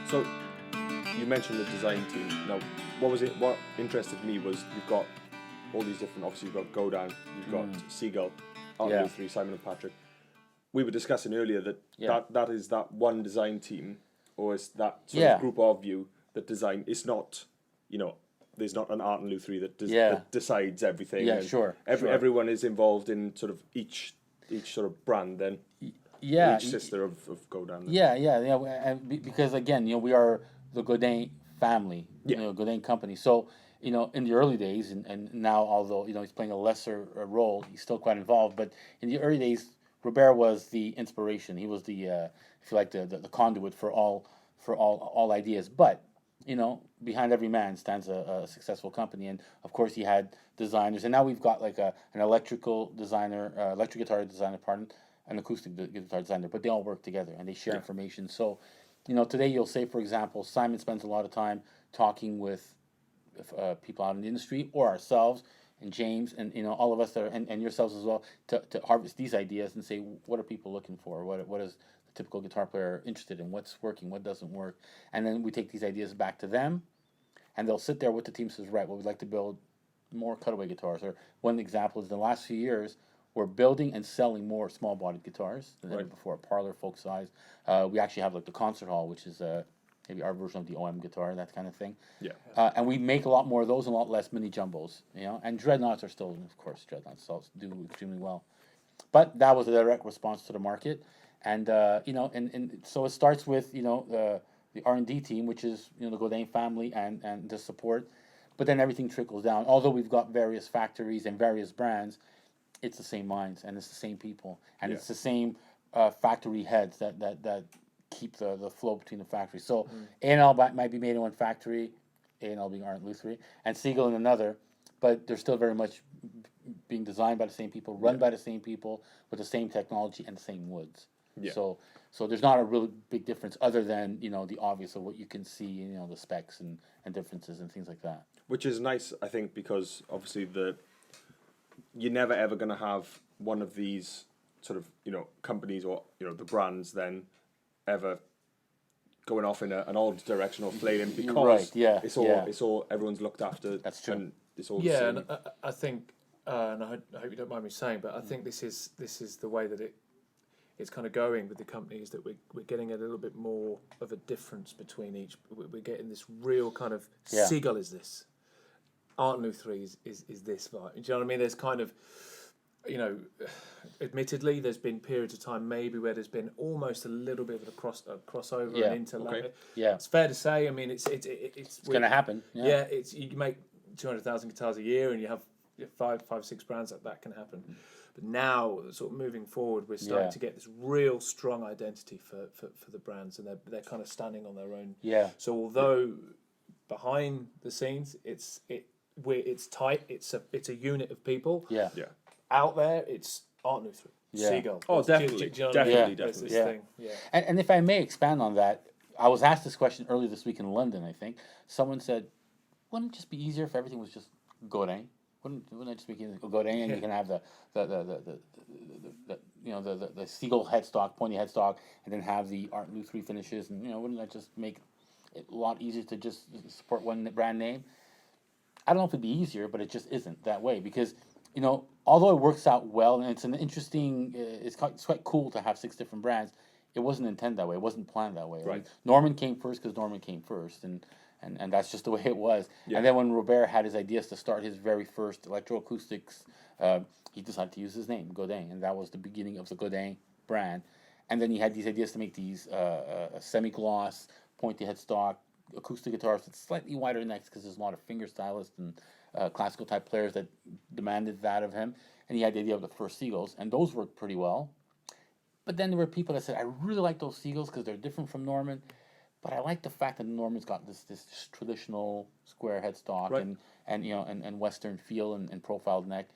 So you mentioned the design team. Now, what interested me was you've got all these different. Obviously, you've got Godin, you've got Seagull, Art 3, Simon and Patrick. We were discussing earlier that is that one design team, or is that sort of group of you that design. It's not, there's not an Art and Lou 3 that decides everything. Yeah, sure. Everyone is involved in sort of each sort of brand then. Yeah. Each sister of Godin. Yeah. And because again, we are the Godin family, Godin company. So, in the early days, and now, although, he's playing a lesser role, he's still quite involved. But in the early days, Robert was the inspiration. He was the, if you like, the conduit for all ideas. But, behind every man stands a successful company. And of course, he had designers. And now we've got like an electric guitar designer, an acoustic guitar designer. But they all work together and they share information. So, today you'll say, for example, Simon spends a lot of time talking with people out in the industry, or ourselves, and James, and all of us that are, and yourselves as well, to harvest these ideas and say, what are people looking for? What is the typical guitar player interested in? What's working? What doesn't work? And then we take these ideas back to them, and they'll sit there with the team, says, right, well, we'd like to build more cutaway guitars. Or one example is, in the last few years, we're building and selling more small-bodied guitars than ever before. Parlor, folk size. We actually have like the concert hall, which is maybe our version of the OM guitar, that kind of thing. Yeah. And we make a lot more of those and a lot less mini jumbos, And dreadnoughts are still, of course, dreadnoughts do extremely well. But that was a direct response to the market, and and so it starts with the R&D team, which is the Godin family and the support, but then everything trickles down. Although we've got various factories and various brands, it's the same minds and it's the same people and it's the same factory heads that keep the flow between the factories. So A&L might be made in one factory, A&L being Art and Lou 3, and Seagull in another, but they're still very much being designed by the same people, run by the same people, with the same technology and the same woods. Yeah. So there's not a really big difference other than the obvious of what you can see, the specs and differences and things like that. Which is nice, I think, because obviously you're never ever going to have one of these sort of companies or the brands then ever going off in an odd direction or flailing, because it's all everyone's looked after. That's true. And it's all and I think, and I hope you don't mind me saying, but I think this is the way that it's kind of going with the companies, that we're getting a little bit more of a difference between each. We're getting this real kind of Seagull is this, Art and Lou 3 is this vibe. Do you know what I mean? There's kind of, admittedly, there's been periods of time maybe where there's been almost a little bit of a crossover and interlap. Okay. Yeah, it's fair to say. I mean, it's going to happen. Yeah, you can make 200,000 guitars a year, and you have five, 6 brands that can happen. But now, sort of moving forward, we're starting to get this real strong identity for the brands, and they're kind of standing on their own. Yeah. So although behind the scenes, it's tight, it's a unit of people. Yeah. Yeah. Out there, it's Art and Lou 3, Seagull. Oh, definitely, do you know what I mean? definitely. Thing. Yeah. And if I may expand on that, I was asked this question earlier this week in London. I think someone said, "Wouldn't it just be easier if everything was just Godin? Wouldn't it just be Godin, and you can have the Seagull headstock, pointy headstock, and then have the Art and Lou 3 finishes, and wouldn't that just make it a lot easier to just support one brand name?" I don't know if it'd be easier, but it just isn't that way, because although it works out well, and it's an interesting, it's quite cool to have 6 different brands. It wasn't intended that way. It wasn't planned that way. Right. Norman came first because Norman came first, and that's just the way it was. Yeah. And then when Robert had his ideas to start his very first electroacoustics, he decided to use his name, Godin, and that was the beginning of the Godin brand. And then he had these ideas to make these semi-gloss, pointy headstock acoustic guitars with slightly wider necks, because there's a lot of finger stylists and classical type players that demanded that of him. And he had the idea of the first Seagulls, and those worked pretty well. But then there were people that said, I really like those Seagulls because they're different from Norman, but I like the fact that Norman's got this traditional square headstock, right, and Western feel and profiled neck.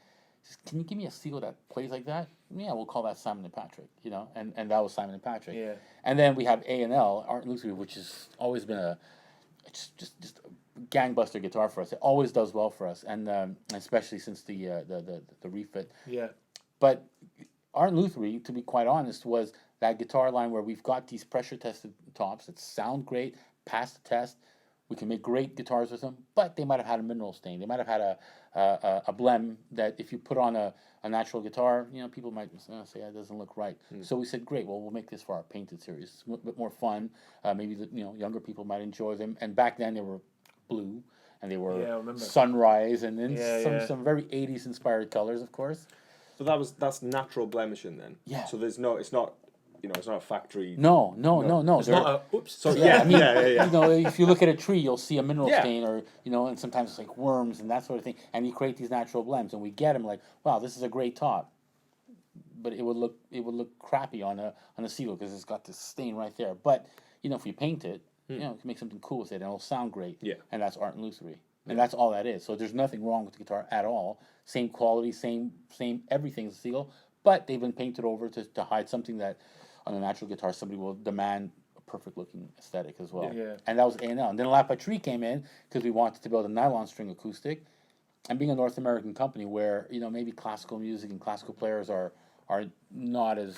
Says, can you give me a Seagull that plays like that? Yeah, we'll call that Simon and Patrick, and that was Simon and Patrick. Yeah. And then we have A&L, Art and Lou 3, which has always been a gangbuster guitar for us. It always does well for us, and especially since the refit. Yeah. But Art and Lou 3, to be quite honest, was that guitar line where we've got these pressure tested tops that sound great, pass the test. We can make great guitars with them, but they might have had a mineral stain. They might have had a blem that if you put on a natural guitar, people might say that doesn't look right. So we said, great, well, we'll make this for our painted series. It's a bit more fun. Maybe younger people might enjoy them. And back then they were blue and they were sunrise and then some very 80s inspired colors, of course. So that's natural blemishing then. Yeah. So it's not it's not a factory. No. It's not a oops. So yeah. If you look at a tree, you'll see a mineral stain, or and sometimes it's like worms and that sort of thing. And you create these natural blems, and we get them like, wow, this is a great top, but it would look crappy on a Seagull because it's got this stain right there. But if you paint it, you can make something cool with it, and it'll sound great. Yeah. And that's art and lucerie, and that's all that is. So there's nothing wrong with the guitar at all. Same quality, same everything as a Seagull, but they've been painted over to hide something that on a natural guitar somebody will demand a perfect looking aesthetic as well. Yeah. And that was A&L. And then La Patrie came in because we wanted to build a nylon string acoustic, and being a North American company where maybe classical music and classical players are not as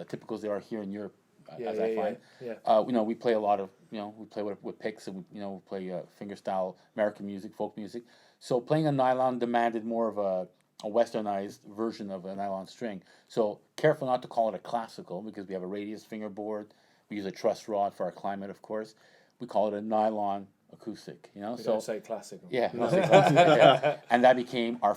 typical as they are here in Europe, as I find. Yeah. We play a lot of we play with picks, and we play fingerstyle American music, folk music. So playing a nylon demanded more of a westernized version of a nylon string. So careful not to call it a classical because we have a radius fingerboard. We use a truss rod for our climate, of course. We call it a nylon acoustic. We don't say classical. Yeah, don't say classical, yeah. And that became our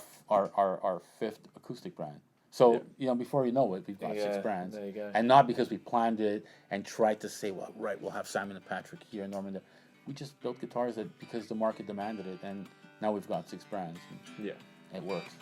fifth acoustic brand. So before you know it, we've got 6 brands. There you go. And not because we planned it and tried to say, well, right, we'll have Simon and Patrick here, Norman there. We just built guitars because the market demanded it, and now we've got 6 brands. Yeah. It works.